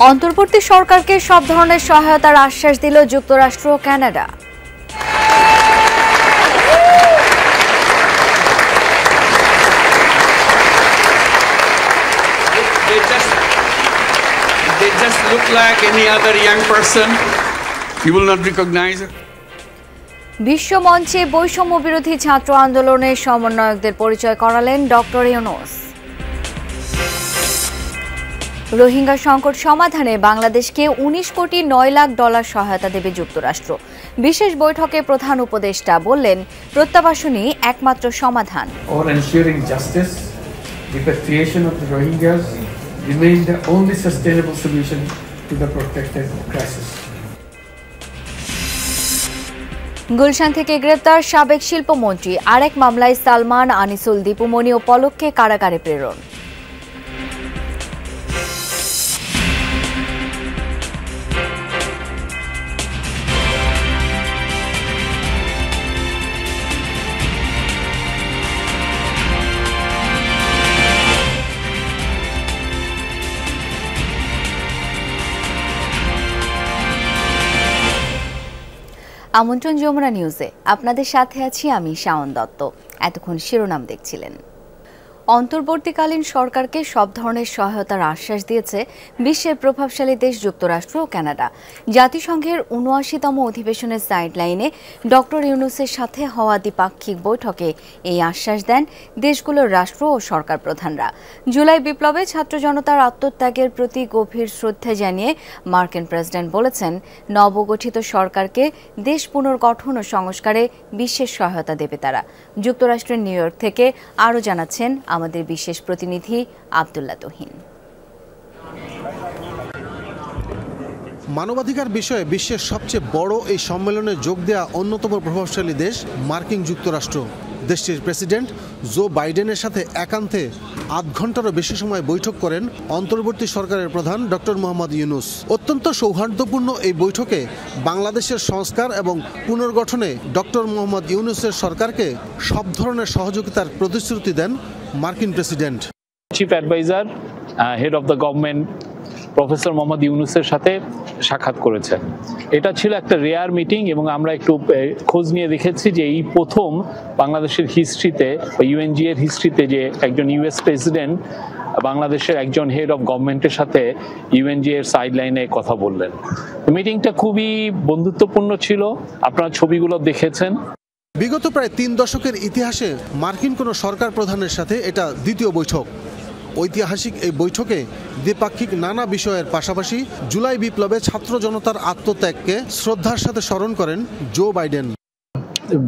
অন্তর্বর্তী সরকারকে সব ধরনের সহায়তার আশ্বাস দিল যুক্তরাষ্ট্র ও Canada. They just look like any other young person. You will not recognize it. বিশ্ব মঞ্চে বৈষম্য বিরোধী ছাত্র আন্দোলনের সমন্বয়কদের পরিচয় করালেন ডক্টর ইউনূস। রোহিঙ্গা সংকট সমাধানে বাংলাদেশকে 19 কোটি 9 লাখ ডলার সহায়তা দেবে যুক্তরাষ্ট্র। বিশেষ বৈঠকে প্রধান উপদেষ্টা বললেন, প্রত্যাবাসনই একমাত্র সমাধান। Or ensuring justice, repatriation of the Rohingyas remain the only sustainable solution to the protracted crisis. Gulshan থেকে গ্রেপ্তার সাবেক শিল্পমন্ত্রী, আরেক মামলায় সালমান, আনিসুল, দীপুমণি ও পলককে কারাগারে প্রেরণ। আমন্ত্রণ যমুনা নিউজে, আপনাদের সাথে আছি আমি শাওন দত্ত। এতক্ষণ শিরোনাম দেখছিলেন। অন্তর্বর্তীকালীন সরকারকে সব ধরনের সহায়তার আশ্বাস দিয়েছে বিশ্বের প্রভাবশালী দেশ যুক্তরাষ্ট্র ও কানাডা। জাতিসংঘের ৭৯তম অধিবেশনের সাইডলাইনে ডক্টর ইউনূসের সাথে হওয়া দ্বিপাক্ষিক বৈঠকে এই আশ্বাস দেন দেশগুলোর রাষ্ট্র ও সরকার প্রধানরা। জুলাই বিপ্লবে ছাত্র জনতার আত্মত্যাগের প্রতি গভীর শ্রদ্ধা জানিয়ে মার্কিন প্রেসিডেন্ট বলেছেন, নবগঠিত সরকারকে দেশ পুনর্গঠন ও সংস্কারে বিশেষ সহায়তা দেবে তারা। যুক্তরাষ্ট্রের নিউ ইয়র্ক থেকে আরও জানাচ্ছেন আমাদের বিশেষ প্রতিনিধি আব্দুল্লাহ তহিন। মানবাধিকার বিষয়ে বিশ্বের সবচেয়ে বড় এই সম্মেলনে যোগ দেওয়া অন্যতম প্রভাবশালী দেশ মার্কিন যুক্তরাষ্ট্র। দেশটির প্রেসিডেন্ট জো বাইডেনের সাথে একান্তে ৮ ঘন্টারও বেশি সময় বৈঠক করেন অন্তর্বর্তী সরকারের প্রধান ডক্টর মোহাম্মদ ইউনূস। অত্যন্ত সৌহার্দ্যপূর্ণ এই বৈঠকে বাংলাদেশের সংস্কার এবং পুনর্গঠনে ডক্টর মোহাম্মদ ইউনূসের সরকারকে সব ধরনের সহযোগিতার প্রতিশ্রুতি দেন মার্কিন president. Chief adviser, head of the government professor Mohammad ইউনূসের সাথে সাক্ষাৎ করেছেন। এটা ছিল একটা রেয়ার মিটিং এবং আমরা একটু খোঁজ নিয়ে দেখেছি যে এই প্রথম বাংলাদেশের হিস্ট্রিতে বা ইউএনজি এর হিস্ট্রিতে যে একজন ইউএস প্রেসিডেন্ট বাংলাদেশের একজন হেড অফ গভর্নমেন্টের সাথে ইউএনজি এর সাইডলাইনে কথা বললেন। মিটিংটা খুবই বন্ধুত্বপূর্ণ ছিল, আপনারা ছবিগুলো দেখেছেন। বিগত প্রায় ৩ দশকের ইতিহাসে মার্কিন কোনো সরকার প্রধানের সাথে এটা দ্বিতীয় বৈঠক। ঐতিহাসিক এই বৈঠকে দ্বিপাক্ষিক নানা বিষয়ের পাশাপাশি জুলাই বিপ্লবে ছাত্র জনতার আত্মত্যাগকে শ্রদ্ধার সাথে স্মরণ করেন জো বাইডেন।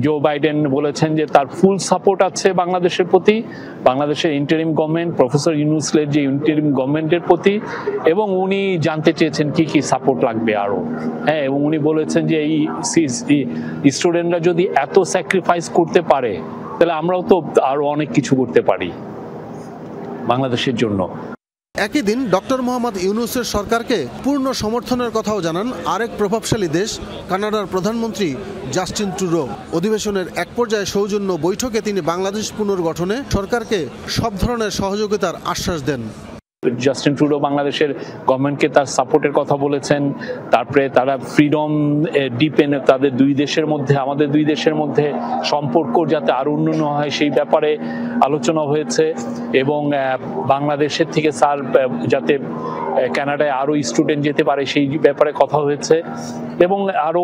জো বাইডেন বলেছেন যে তার ফুল সাপোর্ট আছে বাংলাদেশের প্রতি, বাংলাদেশের ইন্টারিম গভর্নমেন্ট, প্রফেসর ইউনূসের যে ইন্টারিম গভর্নমেন্টের প্রতি, এবং উনি জানতে চেয়েছেন কি কি সাপোর্ট লাগবে আরো। হ্যাঁ, এবং উনি বলেছেন যে এই স্টুডেন্টরা যদি এত স্যাক্রিফাইস করতে পারে তাহলে আমরাও তো আরো অনেক কিছু করতে পারি বাংলাদেশের জন্য। একই দিন ডক্টর মোহাম্মদ ইউনূসের সরকারকে পূর্ণ সমর্থনের কথাও জানান আরেক প্রভাবশালী দেশ কানাডার প্রধানমন্ত্রী জাস্টিন ট্রুডো। অধিবেশনের এক পর্যায়ে সৌজন্য বৈঠকে তিনি বাংলাদেশ পুনর্গঠনে সরকারকে সব ধরনের সহযোগিতার আশ্বাস দেন। জাস্টিন ট্রুডো বাংলাদেশের গভর্নমেন্টকে তার সাপোর্টের কথা বলেছেন। তারপরে তারা ফ্রিডম ডিপেন তাদের দুই দেশের মধ্যে, আমাদের দুই দেশের মধ্যে সম্পর্ক যাতে আরো উন্নয়ন হয় সেই ব্যাপারে আলোচনা হয়েছে, এবং বাংলাদেশের থেকে স্যার যাতে কানাডায় আরো স্টুডেন্ট যেতে পারে সেই ব্যাপারে কথা হয়েছে, এবং আরো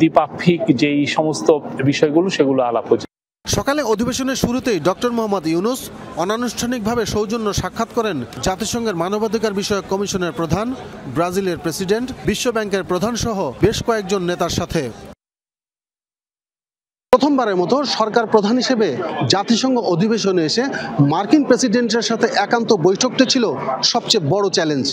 দ্বিপাক্ষিক যেই সমস্ত বিষয়গুলো সেগুলো আলাপ হয়েছে। সকালে অধিবেশনের শুরুতেই ডক্টর মোহাম্মদ ইউনূস অনানুষ্ঠানিকভাবে সৌজন্য সাক্ষাৎ করেন জাতিসংঘের মানবাধিকার বিষয়ক কমিশনের প্রধান, ব্রাজিলের প্রেসিডেন্ট, বিশ্ব ব্যাংকের প্রধান সহ বেশ কয়েকজন নেতার সাথে। প্রথমবারের মতো সরকার প্রধান হিসেবে জাতিসংঘ অধিবেশনে এসে মার্কিন প্রেসিডেন্টের সাথে একান্ত বৈঠকটি ছিল সবচেয়ে বড় চ্যালেঞ্জ।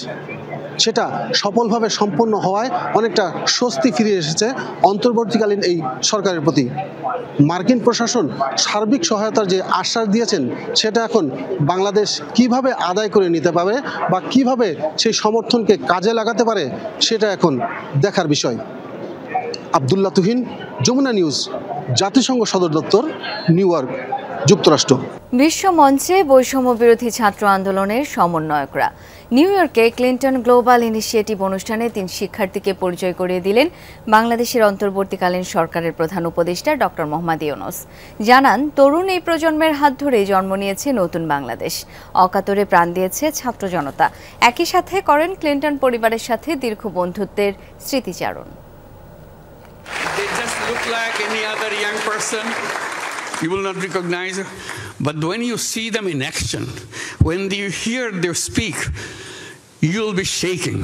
সেটা সফলভাবে সম্পন্ন হওয়ায় অনেকটা স্বস্তি ফিরে এসেছে অন্তর্বর্তীকালীন এই সরকারের প্রতি। মার্কিন প্রশাসন সার্বিক সহায়তার যে আশ্বাস দিয়েছেন সেটা এখন বাংলাদেশ কিভাবে আদায় করে নিতে পারে বা কিভাবে সেই সমর্থনকে কাজে লাগাতে পারে সেটা এখন দেখার বিষয়। আব্দুল্লাহ তুহিন, যমুনা নিউজ, জাতিসংঘ সদর দপ্তর, নিউ ইয়র্ক। যুক্তরাষ্ট্র। বিশ্ব মঞ্চে বৈষম্য বিরোধী ছাত্র আন্দোলনের সমন্বয়করা নিউ ইয়র্কে ক্লিন্টন গ্লোবাল ইনিশিয়েটিভ অনুষ্ঠানে 3 শিক্ষার্থীকে পরিচয় করিয়ে দিলেন বাংলাদেশের অন্তর্বর্তীকালীন সরকারের প্রধান উপদেষ্টা ডক্টর মোহাম্মদ ইউনূস। জানান, তরুণ এই প্রজন্মের হাত ধরেই জন্ম নিয়েছে নতুন বাংলাদেশ, অকাতরে প্রাণ দিয়েছে ছাত্র জনতা। একই সাথে করেন ক্লিন্টন পরিবারের সাথে দীর্ঘ বন্ধুত্বের স্মৃতিচারণ। They just look like any other young person. You will not recognize them. But when you see them in action, when you hear them speak, you'll be shaking.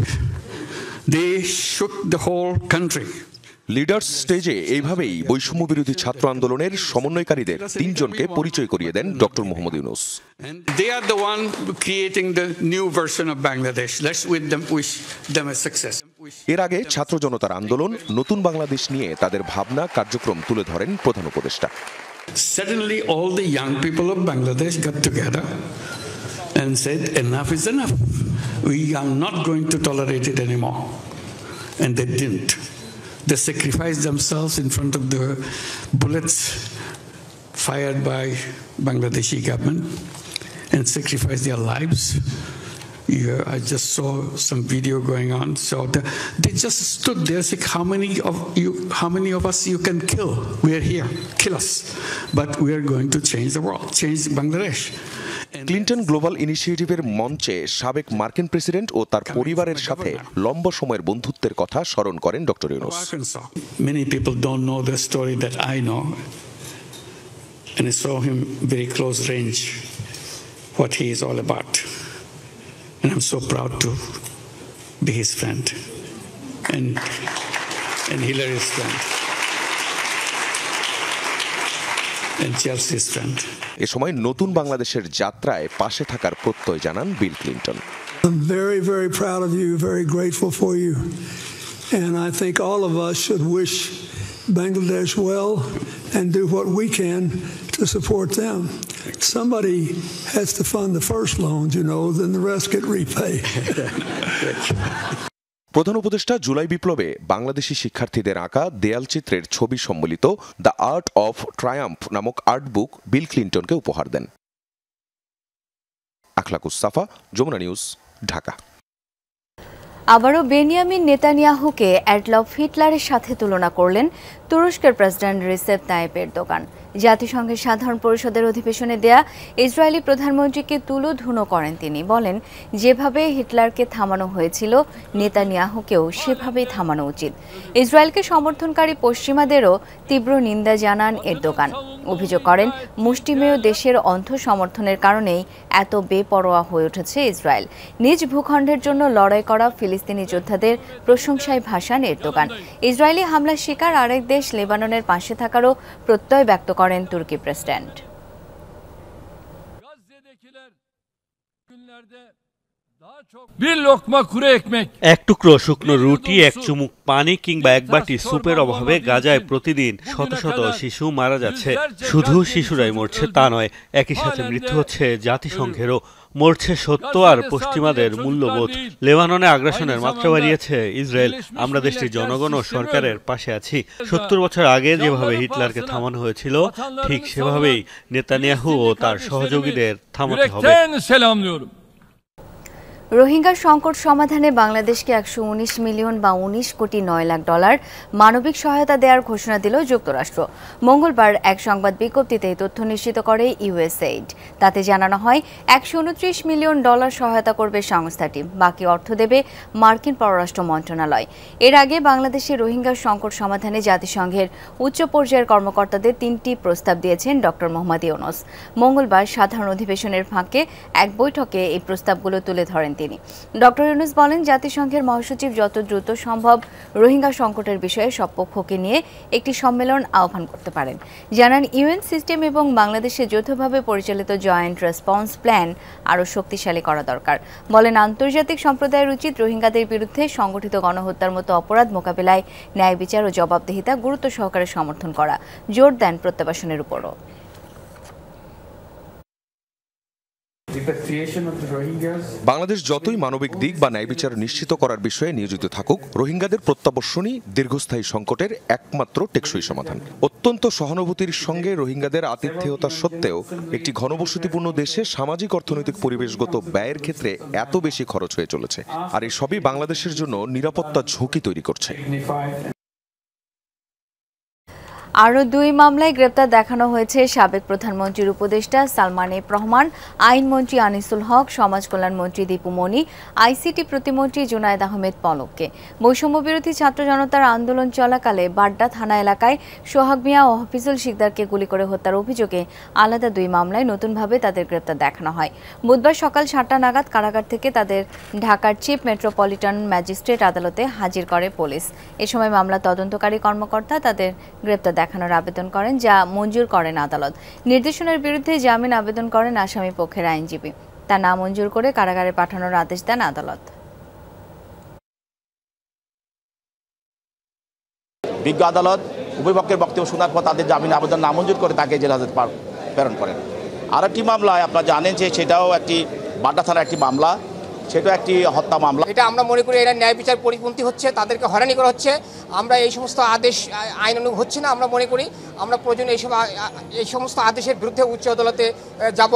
They shook the whole country. Leaders স্টেজে এইভাবেই বৈষম্য বিরোধী ছাত্র আন্দোলনের সমন্বয়কারীদের 3 জনকে পরিচয় করিয়ে দেন doctor Mohammad Yunus. And they are the one creating the new version of Bangladesh. Let's wish them a success. এর আগে ছাত্র জনতার আন্দোলন নতুন বাংলাদেশ নিয়ে তাদের ভাবনা কার্যক্রম তুলে ধরেন প্রধান উপদেষ্টা। Suddenly all the young people of Bangladesh got together and said enough is enough. We are not going to tolerate it anymore. And they didn't. They sacrificed themselves in front of the bullets fired by Bangladeshi government and sacrificed their lives. I just saw some video going on. So they just stood there saying, how many of us you can kill? We are here, kill us. But we are going to change the world, change Bangladesh. Clinton global ইনিশিয়েটিভের মঞ্চে সাবেক মার্কিন president ও তার পরিবারের সাথে লম্বা সময়ের বন্ধুত্বের কথা স্মরণ করেন doctor Yunus. Many people don't know the story that I know, and I saw him very close range, what he is all about. And I'm so proud to be his friend and Hillary's friend and Chelsea's friend. এ সময় নতুন বাংলাদেশের যাত্রায় পাশে থাকার প্রত্যয় জানান Bill Clinton. I'm very, very proud of you, very grateful for you. And I think all of us should wish Bangladesh well and do what we can to support them. Somebody has to fund the first loans, then the rest get repaid. প্রধান উপদেষ্টা জুলাই বিপ্লবে বাংলাদেশি শিক্ষার্থীদের আঁকা দেয়াল চিত্রের ছবি সম্বলিত the art of Triumf নামক আর্ট বুক বিল ক্লিন্টনকে উপহার দেন। আখলাকুস সাফা, যমুনা নিউজ, ঢাকা। আবারও বেনিয়ামিন নেতানিয়াহুকে অ্যাডলফ হিটলারের সাথে তুলনা করলেন তুরস্কের প্রেসিডেন্ট রিসেপ তাইয়েপ এরদোগান। জাতিসংঘের সাধারণ পরিষদের অধিবেশনে দেয়া ইসরায়েলি প্রধানমন্ত্রীকে তুলোধুনো করেন তিনি। বলেন, যেভাবে হিটলারকে থামানো হয়েছিল নেতানিয়াহুকেও সেভাবেই থামানো উচিত। ইসরায়েলকে সমর্থনকারী পশ্চিমাদেরও তীব্র নিন্দা জানান এরদোগান। অভিযোগ করেন, মুষ্টিমেয় দেশের অন্ধ সমর্থনের কারণেই এত বেপরোয়া হয়ে উঠেছে ইসরায়েল। নিজ ভূখণ্ডের জন্য লড়াই করা ফিলিস্তিনি যোদ্ধাদের প্রশংসায় ভাসান এরদোগান। ইসরায়েলি হামলার শিকার আরেক দেশ লেবাননের পাশে থাকারও প্রত্যয় ব্যক্ত করেন তুর্কি প্রেসিডেন্ট। এক টুকরো শুকনো রুটি, এক চুমুক পানি কিংবা এক বাটি স্যুপের অভাবে গাজায় প্রতিদিন শত শত শিশু মারা যাচ্ছে। শুধু শিশুরাই মরছে তা নয়, একই সাথে মৃত্যু হচ্ছে জাতিসংঘেরও। মরছে সত্য আর পশ্চিমাদের মূল্যবোধ। লেবাননে আগ্রাসনের মাত্রা বাড়িয়েছে ইসরায়েল। আমরা দেশটির জনগণ ও সরকারের পাশে আছি। 70 বছর আগে যেভাবে হিটলারকে থামানো হয়েছিল, ঠিক সেভাবেই নেতানিয়াহু ও তার সহযোগীদের থামাতে হবে। রোহিঙ্গা সংকট সমাধানে বাংলাদেশকে 119 মিলিয়ন বা 19 কোটি 9 লাখ ডলার মানবিক সহায়তা দেওয়ার ঘোষণা দিল যুক্তরাষ্ট্র। মঙ্গলবার এক সংবাদ বিজ্ঞপ্তিতে এই তথ্য নিশ্চিত করে ইউএসএইড। তাতে জানানো হয়, 129 মিলিয়ন ডলার সহায়তা করবে সংস্থাটি। বাকি অর্থ দেবে মার্কিন পররাষ্ট্র মন্ত্রণালয়। এর আগে বাংলাদেশের রোহিঙ্গা সংকট সমাধানে জাতিসংঘের উচ্চ পর্যায়ের কর্মকর্তাদের 3টি প্রস্তাব দিয়েছেন ডক্টর মোহাম্মদ ইউনূস। মঙ্গলবার সাধারণ অধিবেশনের ফাঁকে এক বৈঠকে এই প্রস্তাবগুলো তুলে ধরেন তিনি। ডক্টর ইউনূস বলেন, জাতিসংঘের মহাসচিব যত দ্রুত সম্ভব রোহিঙ্গা সংকটের বিষয়ে সব পক্ষকে নিয়ে একটি সম্মেলন আহ্বান করতে পারেন। জানান, ইউএন সিস্টেম এবং বাংলাদেশে যৌথভাবে পরিচালিত জয়েন্ট রেসপন্স প্ল্যান আরও শক্তিশালী করা দরকার। বলেন, আন্তর্জাতিক সম্প্রদায়ের উচিত রোহিঙ্গাদের বিরুদ্ধে সংগঠিত গণহত্যার মতো অপরাধ মোকাবিলায় ন্যায় বিচার ও জবাবদিহিতা গুরুত্ব সহকারে সমর্থন করা। জোর দেন প্রত্যাবাসনের উপরও। The repatriation of the Rohingyas. Bangladesh যতই মানবিক দিক বা ন্যায় বিচার নিশ্চিত করার বিষয়ে নিয়োজিত থাকুক, রোহিঙ্গাদের প্রত্যাবর্ষণই দীর্ঘস্থায়ী সংকটের একমাত্র টেকসই সমাধান। অত্যন্ত সহানুভূতির সঙ্গে রোহিঙ্গাদের আতিথেয়তা সত্ত্বেও একটি ঘনবসতিপূর্ণ দেশে সামাজিক অর্থনৈতিক পরিবেশগত ব্যয়ের ক্ষেত্রে এত বেশি খরচ হয়ে চলেছে, আর এই সবই বাংলাদেশের জন্য নিরাপত্তা ঝুঁকি তৈরি করছে। আরও 2 মামলায় গ্রেপ্তার দেখানো হয়েছে সাবেক প্রধানমন্ত্রীর উপদেষ্টা সালমান এফ রহমান, আইনমন্ত্রী আনিসুল হক, সমাজ কল্যাণ মন্ত্রী দীপু মনি, আইসিটি প্রতিমন্ত্রী জুনায়েদ আহমেদ পলককে। বৈষম্য বিরোধী ছাত্র জনতার আন্দোলন চলাকালে বাড্ডা থানা এলাকায় সোহাগ মিয়া ও হফিজুল শিকদারকে গুলি করে হত্যার অভিযোগে আলাদা 2 মামলায় নতুনভাবে তাদের গ্রেপ্তার দেখানো হয়। বুধবার সকাল 7টা নাগাদ কারাগার থেকে তাদের ঢাকার চিফ মেট্রোপলিটন ম্যাজিস্ট্রেট আদালতে হাজির করে পুলিশ। এ সময় মামলা তদন্তকারী কর্মকর্তা তাদের গ্রেপ্তার দেখানোর আবেদন করেন, যা মঞ্জুর করেন আদালত। নির্দেশনার বিরুদ্ধে জামিন আবেদন করেন আসামি পক্ষের আইনজীবী। তা না মঞ্জুর করে কারাগারে পাঠানোর আদেশ দেন আদালত। বিজ্ঞ আদালত উভয় পক্ষের বক্তব্য শোনার পর তাদের জামিন আবেদন নামঞ্জুর করে তাকে জেল হাজতে প্রেরণ করেন। আরেকটি মামলায় আপনারা জানেন যে সেটাও একটি বাড্ডা থানার একটি মামলা, সেটা একটি হত্যা মামলা। এটা আমরা মনে করি এরা ন্যায় বিচার পরিপন্থী হচ্ছে, তাদেরকে হয়রানি করা হচ্ছে। আমরা এই সমস্ত আদেশ আইন অনুযায়ী হচ্ছে না, আমরা মনে করি আমরা প্রয়োজনে এই সমস্ত আদেশের বিরুদ্ধে উচ্চ আদালতে যাব।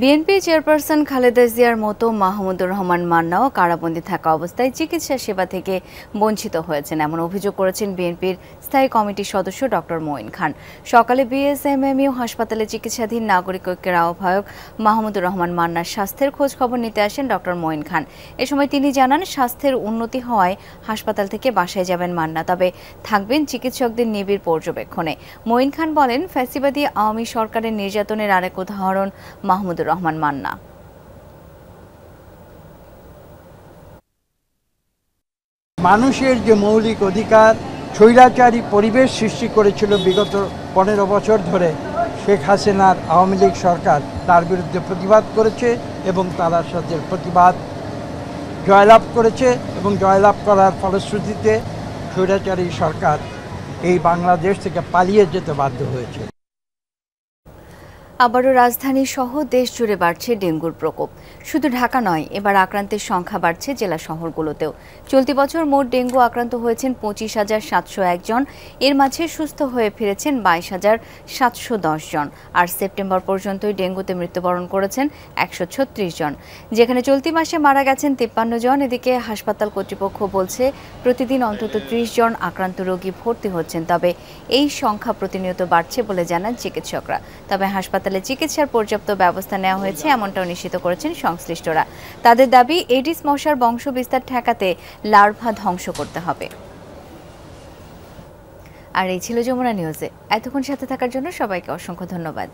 বিএনপি চেয়ারপারসন খালেদা জিয়ার মতো মাহমুদুর রহমান মান্নাও কারাবন্দী থাকা অবস্থায় চিকিৎসা সেবা থেকে বঞ্চিত হয়েছেন, এমন অভিযোগ করেছেন বিএনপির স্থায়ী কমিটির সদস্য ডক্টর মঈন খান। সকালে বিএসএমএমইউ হাসপাতালে চিকিৎসাধীন নাগরিক ঐক্যের আহ্বায়ক মাহমুদুর রহমান মান্নার স্বাস্থ্যের খোঁজ খবর নিতে আসেন ডক্টর মঈন খান। এ সময় তিনি জানান, স্বাস্থ্যের উন্নতি হওয়ায় হাসপাতাল থেকে বাসায় যাবেন মান্না, তবে থাকবেন চিকিৎসকদের নিবিড় পর্যবেক্ষণে। মঈন খান বলেন, ফ্যাসিবাদী আওয়ামী সরকারের নির্যাতনের আরেক উদাহরণ মাহমুদুর রহমান মান্না। মানুষের যে মৌলিক অধিকার স্বৈরাচারী পরিবেশ সৃষ্টি করেছিল বিগত 15 বছর ধরে শেখ হাসিনার আওয়ামী লীগ সরকার, তার বিরুদ্ধে প্রতিবাদ করেছে এবং তারা সাথে প্রতিবাদ জয়লাভ করেছে এবং জয়লাভ করার ফলশ্রুতিতে স্বৈরাচারী সরকার এই বাংলাদেশ থেকে পালিয়ে যেতে বাধ্য হয়েছে। আবারও রাজধানী সহ দেশ জুড়ে বাড়ছে ডেঙ্গুর প্রকোপ। শুধু ঢাকা নয়, এবার আক্রান্তের সংখ্যা বাড়ছে জেলা শহরগুলোতেও। চলতি বছর মোট ডেঙ্গু আক্রান্ত হয়েছেন 25,701 জন, এর মাঝে সুস্থ হয়ে ফিরেছেন 22,710 জন। আর সেপ্টেম্বর পর্যন্তই ডেঙ্গুতে মৃত্যুবরণ করেছেন 136 জন, যেখানে চলতি মাসে মারা গেছেন 53 জন। এদিকে হাসপাতাল কর্তৃপক্ষ বলছে প্রতিদিন অন্তত 30 জন আক্রান্ত রোগী ভর্তি হচ্ছেন, তবে এই সংখ্যা প্রতিনিয়ত বাড়ছে বলে জানান চিকিৎসকরা। তবে হাসপাতালে চিকিৎসার পর্যাপ্ত ব্যবস্থা নেওয়া হয়েছে, এমনটাও নিশ্চিত করেছেন সংশ্লিষ্টরা। তাদের দাবি, এডিস মশার বংশ বিস্তার ঠেকাতে লার্ভা ধ্বংস করতে হবে। আর এই ছিল যমুনা নিউজে। এতক্ষণ সাথে থাকার জন্য সবাইকে অসংখ্য ধন্যবাদ।